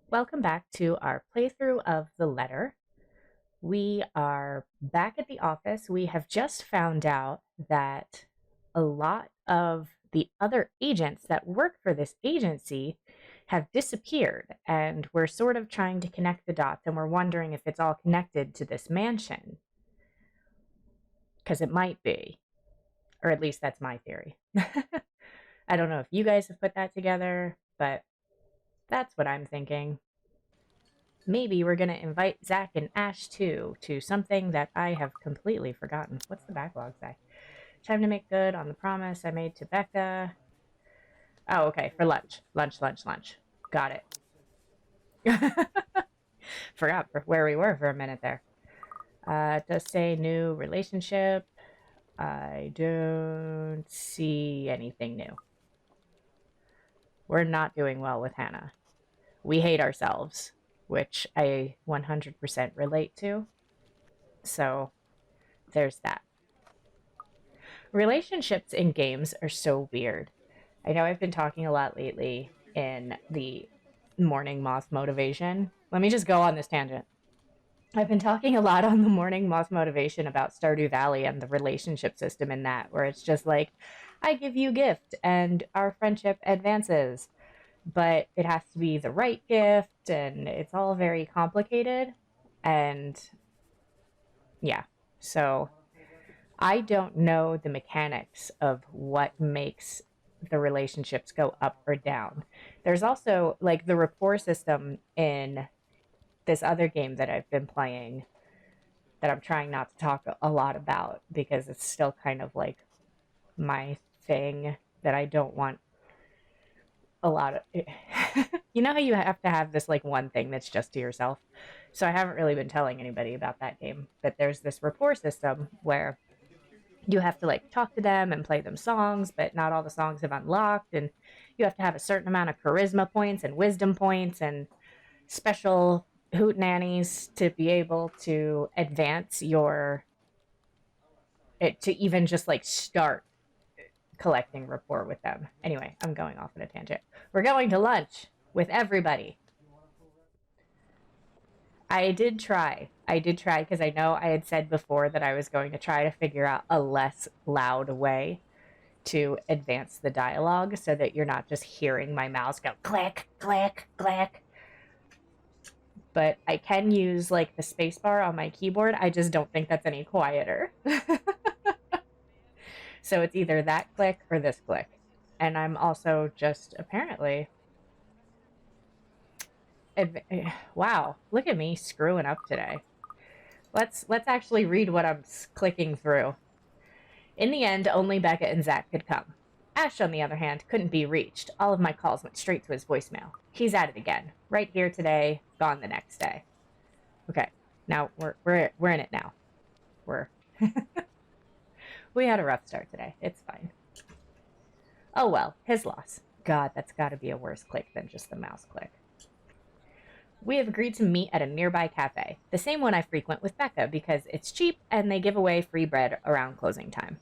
Welcome back to our playthrough of The Letter. We are back at the office. We have just found out that a lot of the other agents that work for this agency have disappeared, and we're sort of trying to connect the dots, and we're wondering if it's all connected to this mansion. Because it might be, or at least that's my theory. I don't know if you guys have put that together, but that's what I'm thinking. Maybe we're going to invite Zach and Ash too to something that I have completely forgotten. What's the backlog say? Time to make good on the promise I made to Becca. Oh, okay, for lunch. Lunch. Got it. Forgot where we were for a minute there. It does say new relationship. I don't see anything new. We're not doing well with Hannah. We hate ourselves, which I 100% relate to. So there's that. Relationships in games are so weird. I know I've been talking a lot lately in the Morning Moth Motivation. Let me just go on this tangent. I've been talking a lot on the Morning Moth Motivation about Stardew Valley and the relationship system in that, where it's just like, I give you a gift and our friendship advances. But it has to be the right gift, and it's all very complicated. And yeah, so I don't know the mechanics of what makes the relationships go up or down. There's also like the rapport system in this other game that I've been playing that I'm trying not to talk a lot about because it's still kind of like my thing that I don't want a lot of you know how you have to have this like one thing that's just to yourself. So I haven't really been telling anybody about that game, but there's this rapport system where you have to like talk to them and play them songs, but not all the songs have unlocked, and you have to have a certain amount of charisma points and wisdom points and special hoot nannies to be able to advance your it to even just like start collecting rapport with them. Anyway, I'm going off on a tangent. We're going to lunch with everybody. I did try. Because I know I had said before that I was going to try to figure out a less loud way to advance the dialogue so that you're not just hearing my mouse go click, click, click. But I can use like the spacebar on my keyboard. I just don't think that's any quieter. So it's either that click or this click. And I'm also just apparently wow, look at me screwing up today. Let's actually read what I'm clicking through. In the end, only Becca and Zach could come. Ash, on the other hand, couldn't be reached. All of my calls went straight to his voicemail. He's at it again. Right here today, gone the next day. Okay, now we're in it now. We had a rough start today. It's fine. Oh well, his loss. God, that's got to be a worse click than just the mouse click. We have agreed to meet at a nearby cafe, the same one I frequent with Becca because it's cheap and they give away free bread around closing time.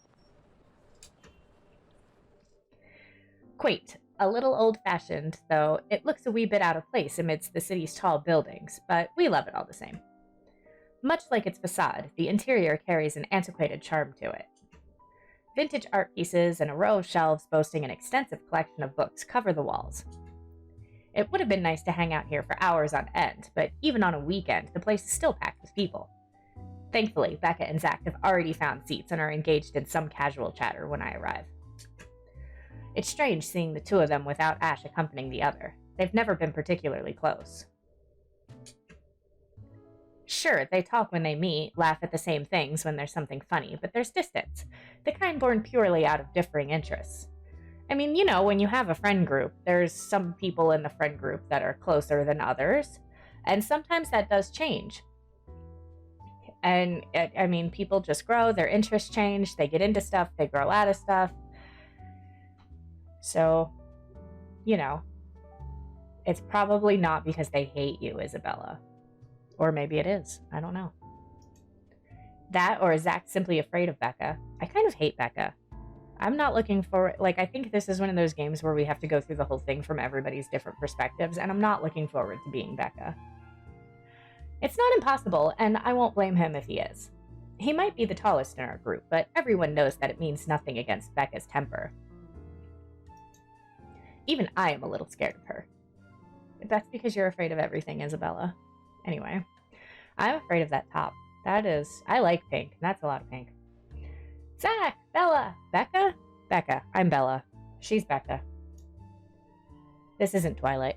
Quaint, a little old-fashioned, though it looks a wee bit out of place amidst the city's tall buildings, but we love it all the same. Much like its facade, the interior carries an antiquated charm to it. Vintage art pieces and a row of shelves boasting an extensive collection of books cover the walls. It would have been nice to hang out here for hours on end, but even on a weekend, the place is still packed with people. Thankfully, Becca and Zach have already found seats and are engaged in some casual chatter when I arrive. It's strange seeing the two of them without Ash accompanying the other. They've never been particularly close. Sure, they talk when they meet, laugh at the same things when there's something funny, but there's distance, the kind born purely out of differing interests. I mean, you know, when you have a friend group, there's some people in the friend group that are closer than others, and sometimes that does change. And, I mean, people just grow, their interests change, they get into stuff, they grow out of stuff. So, you know, it's probably not because they hate you, Isabella. Or maybe it is. I don't know. That, or is Zach simply afraid of Becca? I kind of hate Becca. I'm not looking for, like, I think this is one of those games where we have to go through the whole thing from everybody's different perspectives, and I'm not looking forward to being Becca. It's not impossible, and I won't blame him if he is. He might be the tallest in our group, but everyone knows that it means nothing against Becca's temper. Even I am a little scared of her. That's because you're afraid of everything, Isabella. Anyway, I'm afraid of that top. I like pink. That's a lot of pink. Zach, Bella, Becca? Becca. I'm Bella. She's Becca. This isn't Twilight.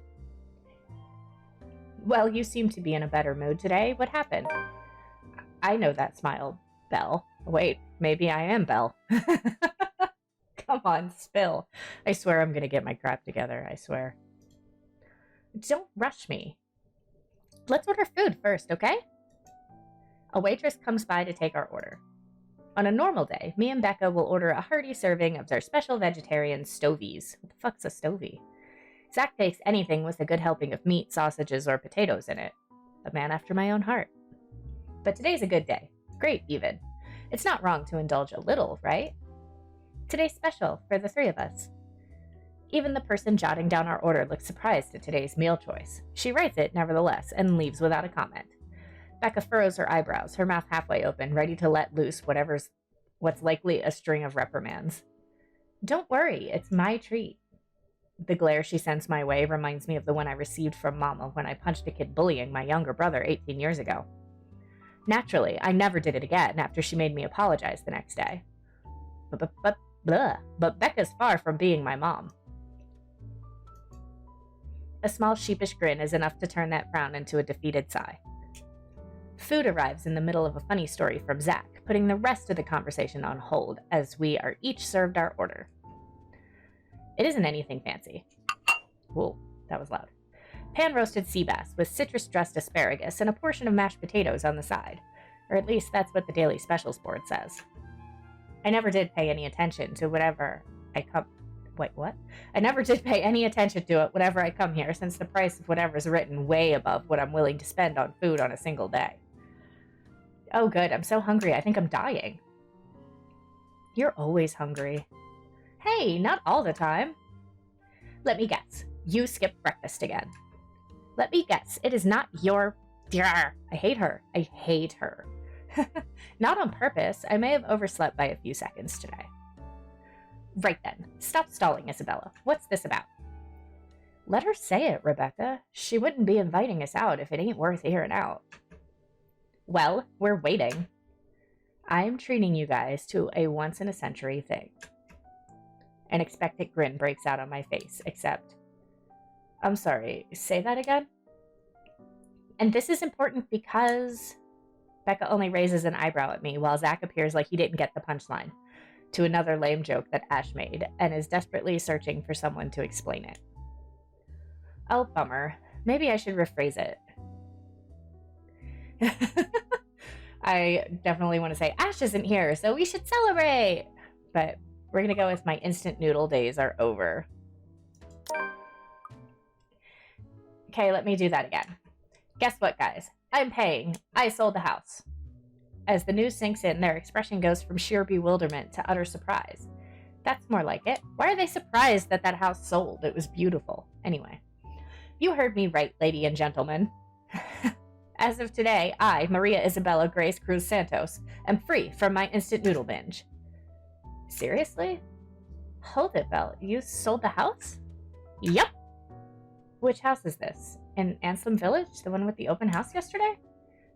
Well, you seem to be in a better mood today. What happened? I know that smile, Belle. Wait, maybe I am Belle. Come on, spill. I swear I'm gonna get my crap together, I swear. Don't rush me. Let's order food first, okay? A waitress comes by to take our order. On a normal day, me and Becca will order a hearty serving of their special vegetarian stovies. What the fuck's a stovie? Zach takes anything with a good helping of meat, sausages, or potatoes in it. A man after my own heart. But today's a good day. Great, even. It's not wrong to indulge a little, right? Today's special for the three of us. Even the person jotting down our order looks surprised at today's meal choice. She writes it, nevertheless, and leaves without a comment. Becca furrows her eyebrows, her mouth halfway open, ready to let loose what's likely a string of reprimands. Don't worry, it's my treat. The glare she sends my way reminds me of the one I received from Mama when I punched a kid bullying my younger brother 18 years ago. Naturally, I never did it again after she made me apologize the next day. But Becca's far from being my mom. A small sheepish grin is enough to turn that frown into a defeated sigh. Food arrives in the middle of a funny story from Zach, putting the rest of the conversation on hold as we are each served our order. It isn't anything fancy. Whoa, that was loud. Pan-roasted sea bass with citrus-dressed asparagus and a portion of mashed potatoes on the side. Or at least that's what the Daily Specials board says. I never did pay any attention to whatever I come... Wait, what? I never did pay any attention to it whenever I come here, since the price of whatever's written way above what I'm willing to spend on food on a single day. Oh, good. I'm so hungry. I think I'm dying. You're always hungry. Hey, not all the time. Let me guess. You skipped breakfast again. Let me guess. It is not your... I hate her. I hate her. Not on purpose. I may have overslept by a few seconds today. Right then. Stop stalling, Isabella. What's this about? Let her say it, Rebecca. She wouldn't be inviting us out if it ain't worth hearing out. Well, we're waiting. I'm treating you guys to a once-in-a-century thing. An expectant grin breaks out on my face, except... I'm sorry, say that again? And this is important because... Becca only raises an eyebrow at me, while Zach appears like he didn't get the punchline, to another lame joke that Ash made, and is desperately searching for someone to explain it. Oh, bummer. Maybe I should rephrase it. I definitely want to say, Ash isn't here, so we should celebrate! But we're going to go with my instant noodle days are over. Okay, let me do that again. Guess what, guys? I'm paying. I sold the house. As the news sinks in, their expression goes from sheer bewilderment to utter surprise. That's more like it. Why are they surprised that that house sold? It was beautiful. Anyway, you heard me right, lady and gentlemen. As of today, I, Maria Isabella Grace Cruz Santos, am free from my instant noodle binge. Seriously? Hold it, Belle. You sold the house? Yep. Which house is this? In Anselm Village? The one with the open house yesterday?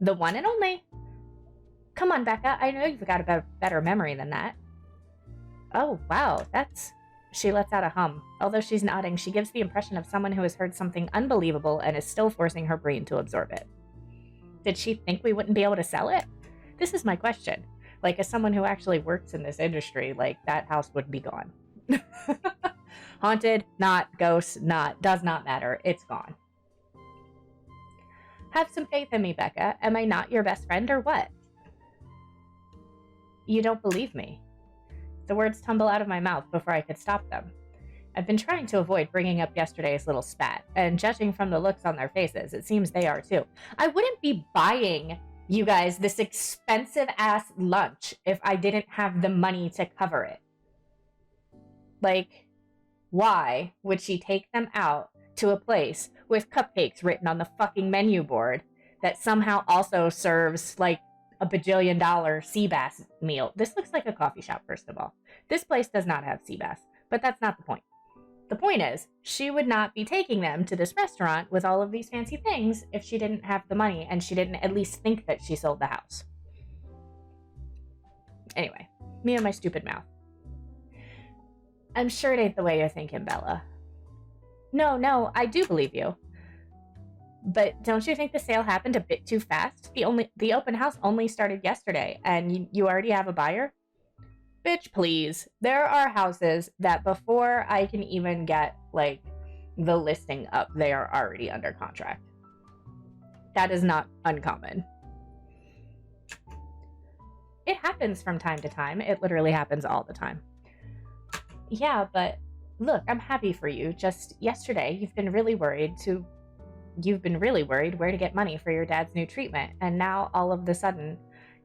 The one and only. Come on, Becca. I know you've got a better memory than that. Oh, wow. That's... She lets out a hum. Although she's nodding, she gives the impression of someone who has heard something unbelievable and is still forcing her brain to absorb it. Did she think we wouldn't be able to sell it? This is my question. Like, as someone who actually works in this industry, like, that house would be gone. Haunted, not, ghost, not, does not matter. It's gone. Have some faith in me, Becca. Am I not your best friend or what? You don't believe me. The words tumble out of my mouth before I could stop them. I've been trying to avoid bringing up yesterday's little spat, and judging from the looks on their faces, it seems they are too. I wouldn't be buying you guys this expensive-ass lunch if I didn't have the money to cover it. Like, why would she take them out to a place with cupcakes written on the fucking menu board that somehow also serves like a bajillion-dollar sea bass meal? This looks like a coffee shop, first of all. This place does not have sea bass, but that's not the point. The point is, she would not be taking them to this restaurant with all of these fancy things if she didn't have the money and she didn't at least think that she sold the house. Anyway, me and my stupid mouth. I'm sure it ain't the way you're thinking, Bella. No, I do believe you. But don't you think the sale happened a bit too fast? The open house only started yesterday, and you already have a buyer? Bitch, please. There are houses that before I can even get, like, the listing up, they are already under contract. That is not uncommon. It happens from time to time. It literally happens all the time. Yeah, but look, I'm happy for you. Just yesterday, you've been really worried where to get money for your dad's new treatment, and now all of a sudden,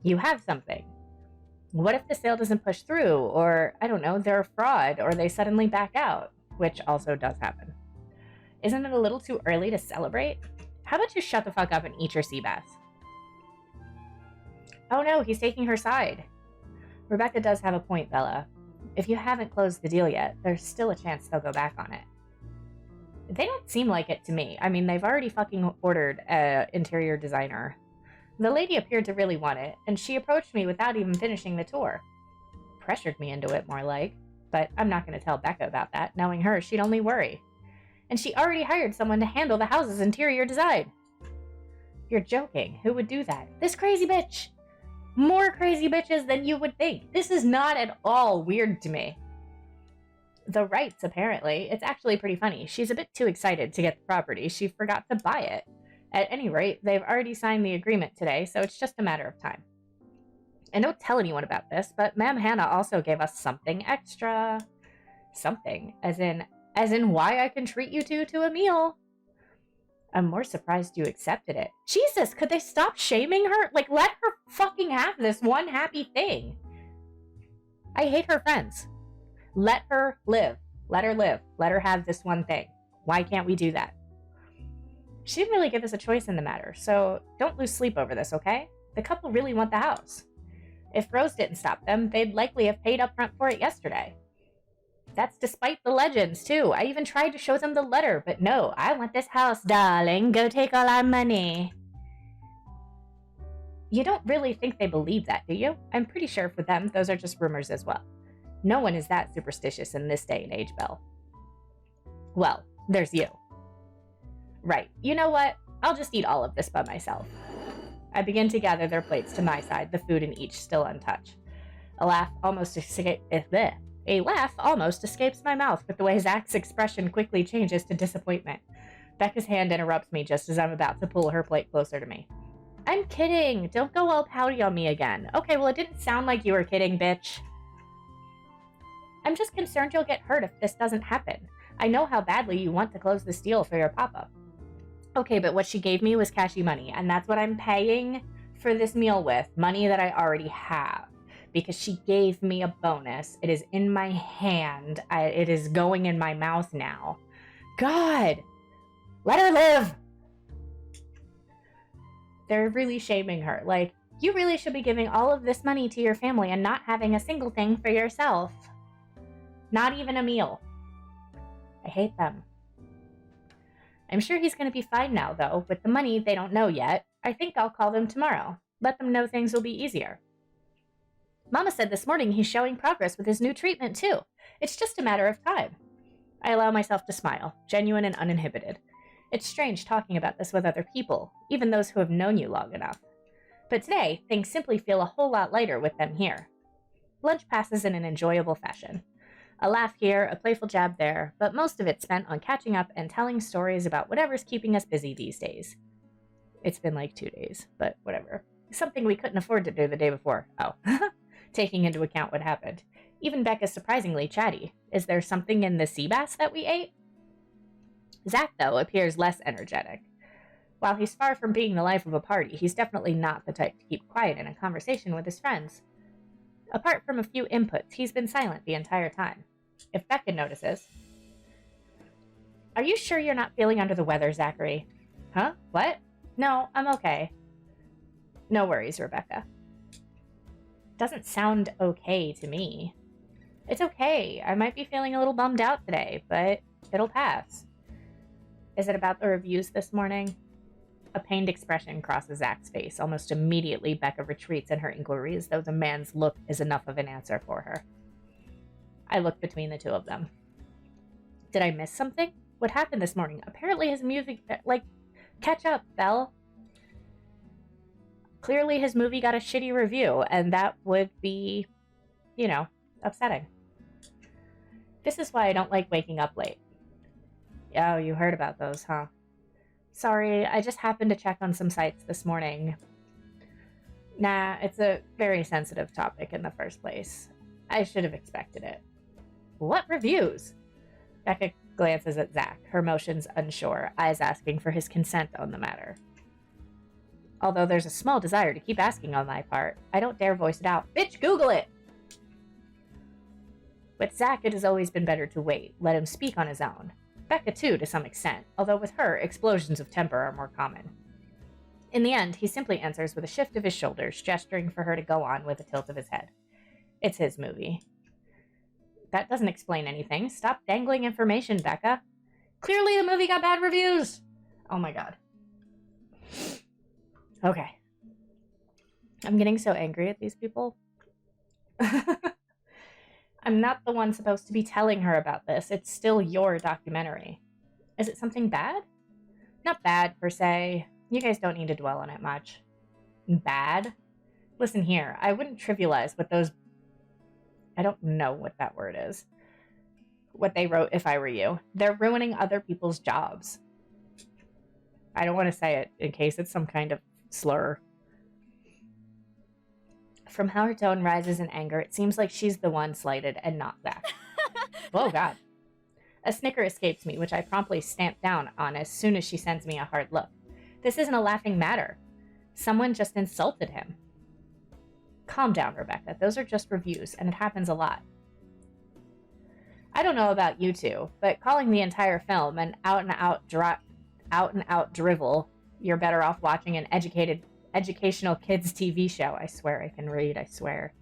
you have something. What if the sale doesn't push through, or, I don't know, they're a fraud, or they suddenly back out, which also does happen. Isn't it a little too early to celebrate? How about you shut the fuck up and eat your sea bass? Oh no, he's taking her side. Rebecca does have a point, Bella. If you haven't closed the deal yet, there's still a chance they'll go back on it. They don't seem like it to me. I mean, they've already fucking ordered an interior designer. The lady appeared to really want it, and she approached me without even finishing the tour. Pressured me into it, more like. But I'm not going to tell Becca about that. Knowing her, she'd only worry. And she already hired someone to handle the house's interior design. You're joking. Who would do that? This crazy bitch! More crazy bitches than you would think. This is not at all weird to me. The rights, apparently. It's actually pretty funny. She's a bit too excited to get the property. She forgot to buy it. At any rate, they've already signed the agreement today, so it's just a matter of time. And don't tell anyone about this, but Ma'am Hannah also gave us something extra. Something. As in why I can treat you two to a meal. I'm more surprised you accepted it. Jesus, could they stop shaming her? Like, let her fucking have this one happy thing. I hate her friends. Let her live. Let her live. Let her have this one thing. Why can't we do that? She didn't really give us a choice in the matter, so don't lose sleep over this, okay? The couple really want the house. If Rose didn't stop them, they'd likely have paid up front for it yesterday. That's despite the legends, too. I even tried to show them the letter, but no, I want this house, darling. Go take all our money. You don't really think they believe that, do you? I'm pretty sure for them, those are just rumors as well. No one is that superstitious in this day and age, Belle. Well, there's you. Right, you know what? I'll just eat all of this by myself. I begin to gather their plates to my side, the food in each still untouched. A laugh almost escapes my mouth, but the way Zach's expression quickly changes to disappointment. Becca's hand interrupts me just as I'm about to pull her plate closer to me. I'm kidding! Don't go all pouty on me again. Okay, well, it didn't sound like you were kidding, bitch. I'm just concerned you'll get hurt if this doesn't happen. I know how badly you want to close this deal for your papa. Okay, but what she gave me was cashy money, and that's what I'm paying for this meal with, money that I already have. Because she gave me a bonus. It is in my hand. It is going in my mouth now. God! Let her live! They're really shaming her. Like, you really should be giving all of this money to your family and not having a single thing for yourself. Not even a meal. I hate them. I'm sure he's going to be fine now, though. With the money, they don't know yet. I think I'll call them tomorrow. Let them know things will be easier. Mama said this morning he's showing progress with his new treatment, too. It's just a matter of time. I allow myself to smile, genuine and uninhibited. It's strange talking about this with other people, even those who have known you long enough. But today, things simply feel a whole lot lighter with them here. Lunch passes in an enjoyable fashion. A laugh here, a playful jab there, but most of it spent on catching up and telling stories about whatever's keeping us busy these days. It's been like 2 days, but whatever. Something we couldn't afford to do the day before. Oh, taking into account what happened. Even Becca's surprisingly chatty. Is there something in the sea bass that we ate? Zach, though, appears less energetic. While he's far from being the life of a party, he's definitely not the type to keep quiet in a conversation with his friends. Apart from a few inputs, he's been silent the entire time. If Becca notices, "Are you sure you're not feeling under the weather, Zachary?" "Huh? What? No, I'm okay." "No worries, Rebecca." Doesn't sound okay to me. "It's okay. I might be feeling a little bummed out today, but it'll pass." "Is it about the reviews this morning?" A pained expression crosses Zach's face. Almost immediately, Becca retreats in her inquiry as though the man's look is enough of an answer for her. I look between the two of them. Did I miss something? What happened this morning? Apparently his music, catch up, Belle. Clearly his movie got a shitty review, and that would be, upsetting. This is why I don't like waking up late. Oh, you heard about those, huh? Sorry, I just happened to check on some sites this morning. Nah, it's a very sensitive topic in the first place. I should have expected it. What reviews? Becca glances at Zach, her motions unsure, eyes asking for his consent on the matter. Although there's a small desire to keep asking on my part, I don't dare voice it out. Bitch, Google it! With Zach, it has always been better to wait, let him speak on his own. Becca, too, to some extent, although with her, explosions of temper are more common. In the end, he simply answers with a shift of his shoulders, gesturing for her to go on with a tilt of his head. It's his movie. That doesn't explain anything. Stop dangling information, Becca. Clearly the movie got bad reviews! Oh my god. Okay. I'm getting so angry at these people. I'm not the one supposed to be telling her about this. It's still your documentary. Is it something bad? Not bad, per se. You guys don't need to dwell on it much. Bad? Listen here, I wouldn't trivialize what those... I don't know what that word is. What they wrote if I were you. They're ruining other people's jobs. I don't want to say it in case it's some kind of slur. From how her tone rises in anger, it seems like she's the one slighted and not Zach. Oh, God. A snicker escapes me, which I promptly stamp down on as soon as she sends me a hard look. This isn't a laughing matter. Someone just insulted him. Calm down, Rebecca. Those are just reviews, and it happens a lot. I don't know about you two, but calling the entire film an out-and-out drivel, you're better off watching an educational kids TV show. I swear I can read, I swear.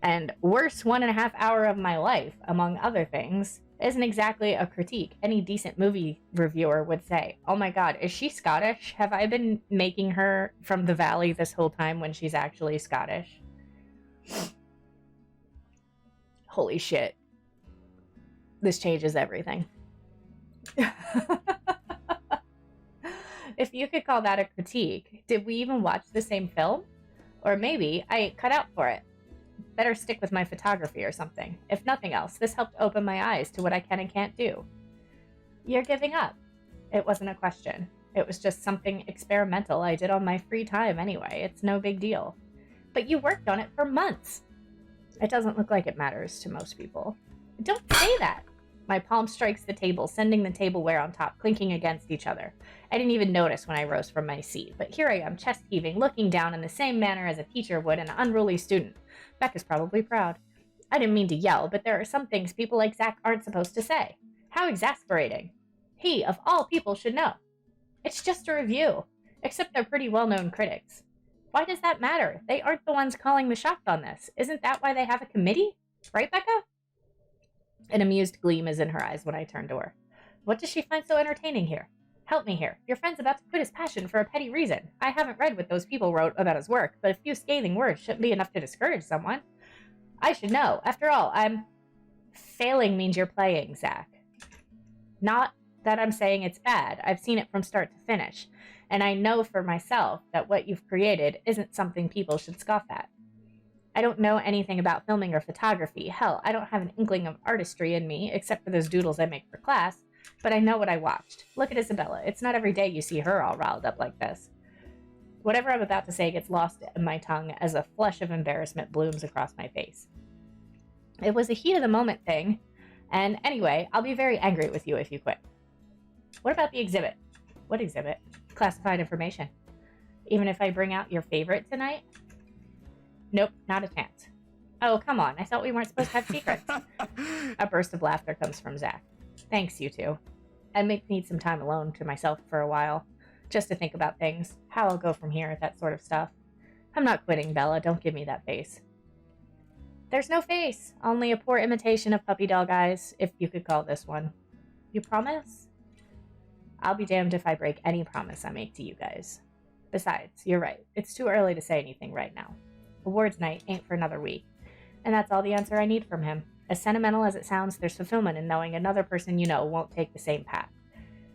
And worst 1.5 hours of my life, among other things, isn't exactly a critique. Any decent movie reviewer would say, oh my god, is she Scottish? Have I been making her from the valley this whole time when she's actually Scottish? Holy shit. This changes everything. If you could call that a critique, did we even watch the same film? Or maybe I cut out for it. Better stick with my photography or something. If nothing else, this helped open my eyes to what I can and can't do. You're giving up. It wasn't a question. It was just something experimental I did on my free time anyway. It's no big deal. But you worked on it for months. It doesn't look like it matters to most people. Don't say that. My palm strikes the table, sending the tableware on top clinking against each other. I didn't even notice when I rose from my seat, but here I am, chest heaving, looking down in the same manner as a teacher would an unruly student. Becca's probably proud. I didn't mean to yell, but there are some things people like Zach aren't supposed to say. How exasperating. He, of all people, should know. It's just a review, except they're pretty well-known critics. Why does that matter? They aren't the ones calling the shots on this. Isn't that why they have a committee? Right, Becca? An amused gleam is in her eyes when I turn to her. What does she find so entertaining here? Help me here. Your friend's about to quit his passion for a petty reason. I haven't read what those people wrote about his work, but a few scathing words shouldn't be enough to discourage someone. I should know. After all, Failing means you're playing, Zach. Not that I'm saying it's bad. I've seen it from start to finish, and I know for myself that what you've created isn't something people should scoff at. I don't know anything about filming or photography. Hell, I don't have an inkling of artistry in me, except for those doodles I make for class, but I know what I watched. Look at Isabella. It's not every day you see her all riled up like this. Whatever I'm about to say gets lost in my tongue as a flush of embarrassment blooms across my face. It was a heat-of-the-moment thing, and anyway, I'll be very angry with you if you quit. What about the exhibit? What exhibit? Classified information. Even if I bring out your favorite tonight? Nope, not a chance. Oh, come on. I thought we weren't supposed to have secrets. A burst of laughter comes from Zach. Thanks, you two. I may need some time alone to myself for a while, just to think about things, how I'll go from here, that sort of stuff. I'm not quitting, Bella. Don't give me that face. There's no face, only a poor imitation of puppy dog eyes, if you could call this one. You promise? I'll be damned if I break any promise I make to you guys. Besides, you're right. It's too early to say anything right now. Awards night ain't for another week. And that's all the answer I need from him. As sentimental as it sounds, there's fulfillment in knowing another person you know won't take the same path.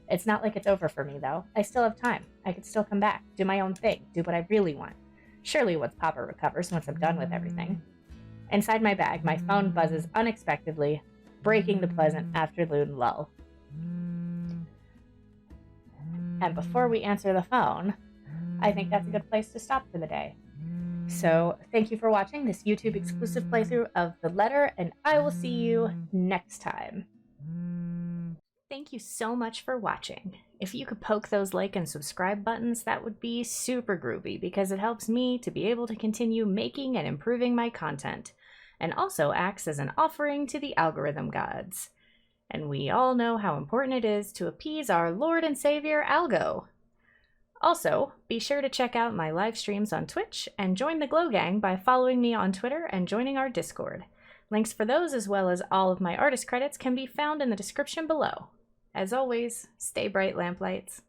It's not like it's over for me, though. I still have time. I could still come back, do my own thing, do what I really want. Surely once Papa recovers, once I'm done with everything. Inside my bag, my phone buzzes unexpectedly, breaking the pleasant afternoon lull. And before we answer the phone, I think that's a good place to stop for the day. So thank you for watching this YouTube exclusive playthrough of The Letter, and I will see you next time. Thank you so much for watching. If you could poke those like and subscribe buttons, that would be super groovy because it helps me to be able to continue making and improving my content, and also acts as an offering to the algorithm gods. And we all know how important it is to appease our Lord and Savior Algo. Also, be sure to check out my live streams on Twitch and join the Glow Gang by following me on Twitter and joining our Discord. Links for those as well as all of my artist credits can be found in the description below. As always, stay bright, lamplights.